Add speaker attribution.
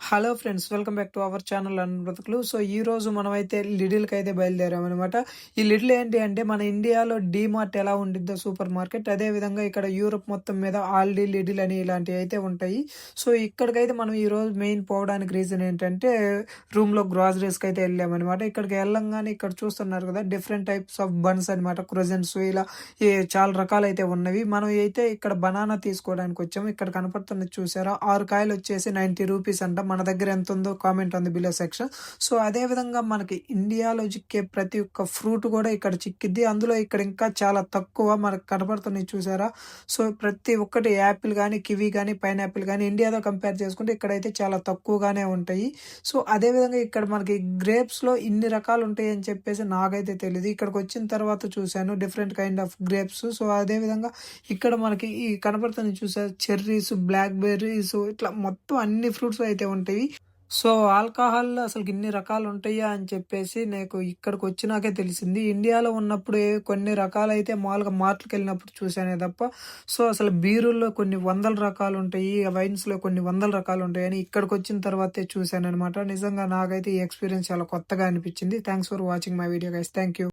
Speaker 1: Hello friends, welcome back to our channel అన్ బ్రతుకులు. So ఈ రోజు మనమైతే లిడిల్‌కి అయితే బయలుదేరామనమాట. ఈ లిడిల్ ఏంటి అంటే మన ఇండియాలో డీమార్ట్ ఎలా ఉండిద్దో సూపర్ మార్కెట్, అదే విధంగా ఇక్కడ యూరోప్ మొత్తం మీద ఆల్డీ, లిడిల్ అని ఇలాంటివి అయితే ఉంటాయి. సో ఇక్కడికైతే మనం ఈరోజు మెయిన్ పోవడానికి రీజన్ ఏంటంటే రూమ్‌లో గ్రాసరీస్‌కి అయితే వెళ్ళామనమాట. ఇక్కడికి వెళ్ళంగానే ఇక్కడ చూస్తున్నారు కదా, డిఫరెంట్ టైప్స్ ఆఫ్ బన్స్ అనమాట. క్రోజెంట్స్ ఇలా చాలా రకాలైతే ఉన్నవి. మనం అయితే ఇక్కడ బనానా తీసుకోవడానికి వచ్చాము. ఇక్కడ కనపడుతున్నది చూసారా, 6 కాయలు వచ్చేసి 90 రూపీస్ అంట. మన దగ్గర ఎంత ఉందో comment on the below section. So అదే విధంగా మనకి ఇండియాలో చిక్కే ప్రతి ఒక్క ఫ్రూట్ కూడా ఇక్కడ చిక్కిద్ది. అందులో ఇక్కడ ఇంకా చాలా తక్కువ మనకు కనపడుతున్నాయి చూసారా. సో ప్రతి ఒక్కటి యాపిల్ కానీ, కివీ కానీ, పైనాపిల్ కానీ ఇండియాతో కంపేర్ చేసుకుంటే ఇక్కడైతే చాలా తక్కువగానే ఉంటాయి. సో అదే విధంగా ఇక్కడ మనకి గ్రేప్స్‌లో ఇన్ని రకాలు ఉంటాయి అని చెప్పేసి నాకైతే తెలీదు. ఇక్కడికి వచ్చిన తర్వాత చూసాను different kind of grapes. So అదే విధంగా ఇక్కడ మనకి ఈ కనపడుతున్నాయి చూసారా, చెర్రీస్, బ్లాక్ బెర్రీస్, ఇట్లా మొత్తం అన్ని ఫ్రూట్స్ అయితే ఉంటాయి. సో ఆల్కహాల్‌లో అసలుకి ఇన్ని రకాలు ఉంటాయా అని చెప్పేసి నాకు ఇక్కడికి వచ్చినాకే తెలిసింది. ఇండియాలో ఉన్నప్పుడు కొన్ని రకాలైతే మామూలుగా మార్ట్‌లకెళ్ళినప్పుడు చూసానే తప్ప, సో అసలు బీరుల్లో కొన్ని వందల రకాలు ఉంటాయి, వైన్స్‌లో కొన్ని వందల రకాలు ఉంటాయని ఇక్కడికొచ్చిన తర్వాతే చూసాననమాట. నిజంగా నాకైతే ఈ ఎక్స్‌పీరియన్స్ చాలా కొత్తగా అనిపించింది. Thanks for watching my video guys. Thank you.